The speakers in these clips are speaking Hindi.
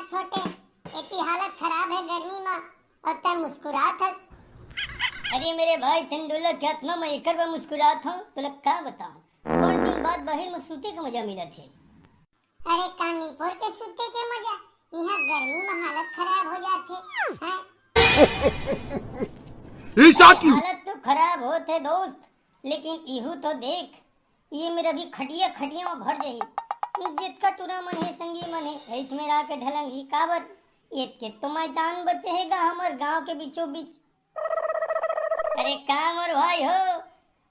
छोटे, इतनी हालत खराब है गर्मी में और तय मुस्कुरात हस। अरे मेरे भाई चंडोला क्या इतना मैं एकर में मुस्कुरात हूँ तो लग क्या बताऊँ। बहुत दिन बाद बाहर में सूते का मजा मिला थे। अरे कानीपुर के सूते के मजा, यहाँ गर्मी में हालत खराब हो जाते हैं। हालत तो खराब होते दोस्त, लेकिन इहू तो देख, ये मेरा भी खटिया खटिया में भर जाही। जित का टूरा मन है संगी मन है एच में रा के ढलंग ही काबर ये के तो मैं जान बचे हैगा हमर गांव के बीचों बीच। अरे काम और भाई हो,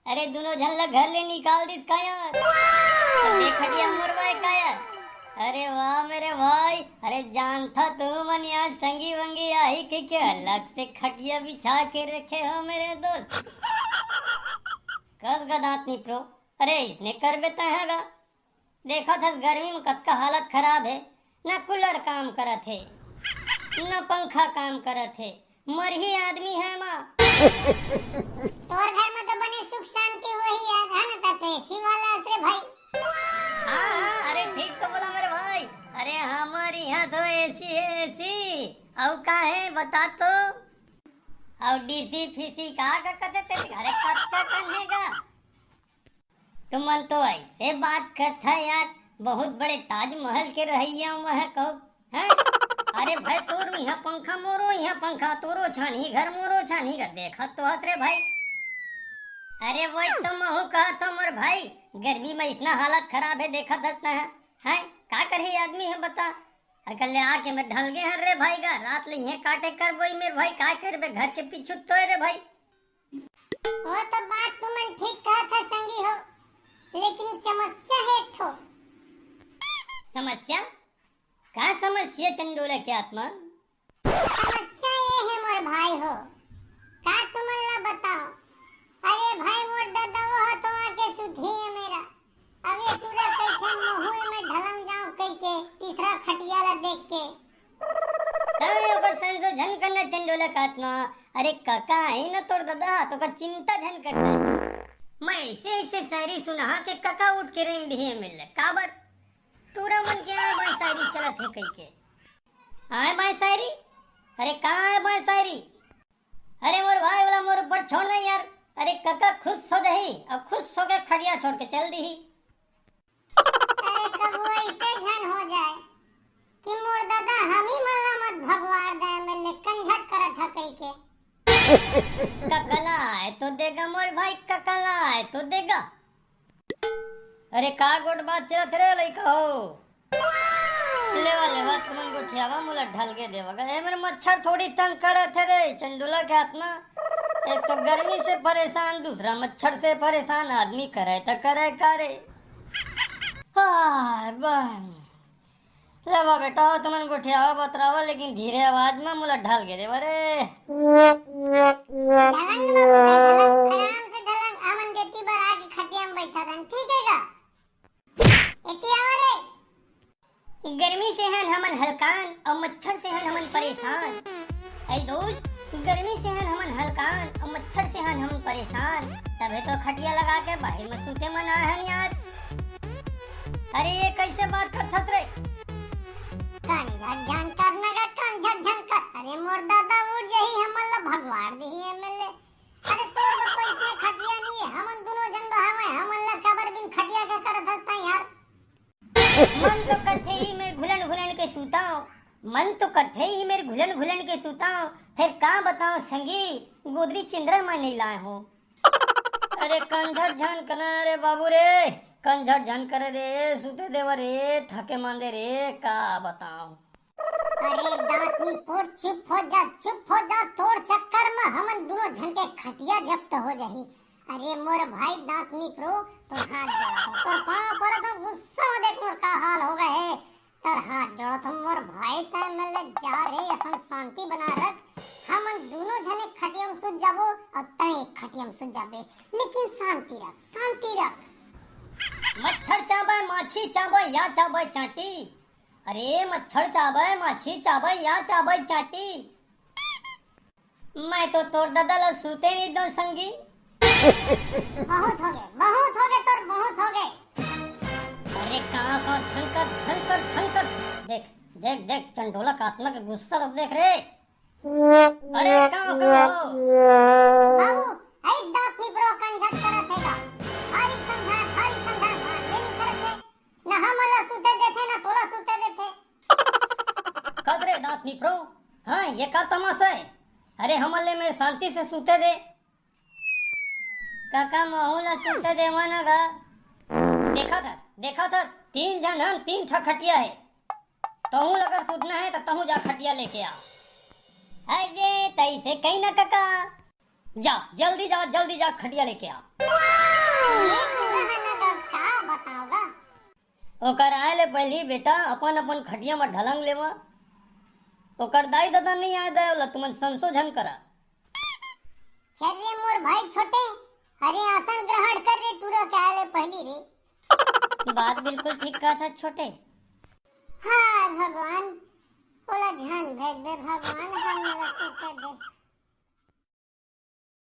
अरे दोनों झल्ला घर ले निकाल दिस का यार। अरे खटिया मरवाए का यार। अरे वाह मेरे भाई, अरे जान था तू मन यार संगी वंगी आई के अलग से खटिया बिछा के रखे हो मेरे दोस्त। कस गदात नहीं प्रो, अरे इसने कर बेता हैगा। देखा था गर्मी में कद का हालत खराब है, न कूलर काम करत है न पंखा काम करत है, मर ही आदमी है माँ। तोर घर में तो बने सुख शांति वही यार है ना, तो एसी वाला असरे भाई। हाँ, अरे ठीक तो बोला मेरे भाई। अरे हमारे यहाँ तो एसी है एसी। अब का है बता तो। अब डीसी फीसी का कहते तेरे घरे कत्ता कन्हेगा। तुमन तो ऐसे बात करता यार, बहुत बड़े ताजमहल के रहिया वह कब हैं। अरे भाई तोरो यहाँ पंखा मोरो यहाँ पंखा, तोरो छानी घर मोरो छानी घर, देखा तो हंस रे भाई। अरे वही तो महू कहा तो मोर भाई, गर्मी में इतना हालत खराब है देखा दसना है का करे आदमी है बता। अकल आके मैं ढल गए हैं रे भाई का, रात ले ये काटे कर वही मेरे भाई का करबे, घर के पीछू तो है रे भाई। वो तो बात तुमन ठीक कहा था संगी हो, लेकिन समस्या है एक ठो। समस्या क्या समस्या चंडोला के आत्मा? समस्या ये है मोर भाई हो, का तुमन ला बताओ। अरे भाई मोर दादा वो तो आके सुधी है मेरा, अब ये तुरा कैसे मुंह में ढलम जाऊं कह के तीसरा खटिया ला देख के। अरे ऊपर संसो झन करना चंडोला का आत्मा। अरे काका है ना तोर दादा तो कर चिंता झन करता है। मैं ऐसे ऐसे शायरी सुना के काका उठ के रेंग दिए मिल काबर तूरा मन के आए बाय शायरी चलत है कई के आए बाय शायरी। अरे कहाँ है बाय शायरी? अरे मोर भाई वाला मोर ऊपर छोड़ नहीं यार। अरे काका खुश हो जाही, अब खुश हो के खड़िया छोड़ के चल दी। अरे कब वो ऐसे झन हो जाए कि मोर दादा हम ही मल्ला मत भगवार दे मिलने कंझट करत है कई के। ककला है तो देगा मोर भाई, ककला है तो देगा। अरे का गोट बात चलत रे लइका हो। लेवा तुमन को ठियावा मुला ढल के देवा। ए मेरे मच्छर थोड़ी तंग करत है रे चंडुला के हाथ में। एक तो गर्मी से परेशान, दूसरा मच्छर से परेशान, आदमी करे तो करे का रे। लेवा बेटा तुमन को ठियावा बतरावा, लेकिन धीरे आवाज में मुला ढल के देवा रे। ढलंग आराम से ढलंग अमन देती बार आके खटिया में बैठा था, ठीक है का? इतनी आवारे गर्मी से हैं हमन हलकान और मच्छर से हैं हमन परेशान। ऐ दोस्त गर्मी से हैं हमन हलकान और मच्छर से हैं हमन परेशान, तबे तो खटिया लगा के बाहर में सूते मना है यार। अरे ये कैसे बात करथत रे? कंझट झन करना का कंझट झन कर। अरे मोर दादा उठ जही हमन ला भगवार दी एमएलए। अरे तोर में कोई इसमें खटिया नहीं है, हमन दोनों जन बहावे हमन ला खबर बिन खटिया का करत हस्ता यार। मन तो करते ही मैं घुलन घुलन के सूताऊं, मन तो करते ही मेरे घुलन घुलन के सूताऊं, फिर का बताऊं संगी गोदरी चिंदरा मैं नहीं लाए हूँ। अरे कंझट झन कना रे बाबू रे, कंझट झन करे रे, सूते देवा रे, थके मांदे रे, का बताऊं। अरे दांतनी पोर चुप हो जा, तोड़ चक्कर में हमन दोनों झन के खटिया जब्त हो जाही। अरे मोर भाई दांतनी प्रो तो हाथ जोड़ा था, तोर पांव पर तो गुस्सा देख मोर का हाल हो गए है। तर हाथ जोड़ा था मोर भाई तय मिल जा रे, अपन शांति बना रख। हमन दोनों झने खटिया में सुत जाबो और तय खटिया में सुत जाबे, लेकिन शांति रख। मच्छर चाबे माछी चाबे या चाबे चाटी। अरे मच्छर चाबे माछी चाबे या चाबे चाटी। मैं तो तोर दादा ला सूते नहीं दो संगी। बहुत हो गए तोर बहुत हो गए। अरे कहाँ छनकर देख देख देख चंडोला का आत्मा के गुस्सा तो देख रे। अरे कहाँ हो? बाबू आई दांत नी प्रो कंजक करत है का थारी समझा भांडे नहीं करत है ना हमला सुते देथे ना तोला सुते देथे। कदरे दांत निप्रो, हाँ ये का तमाशा है? अरे हमले में शांति से सूते दे। काका महूला सूते देवाना गा। देखा था 3 जन हम 3 ठा खटिया है। तहू अगर सूतना है तो तहू जा खटिया लेके आ। अरे तैसे कहीं ना काका, जा जल्दी जा खटिया लेके आ। ये रहना का बताओगा? ओकर आए ले पहली बेटा अपन खटिया में ढलंग लेवा। ओकर दाई दादा नहीं आए दे वाला तुमन संशोधन करा। चल रे मोर भाई छोटे, अरे आसन ग्रहण कर रे तूरा के आले पहली रे। बात बिल्कुल ठीक कहा था छोटे। हाँ भगवान, बोला ध्यान भेज दे भगवान, हम सुते दे।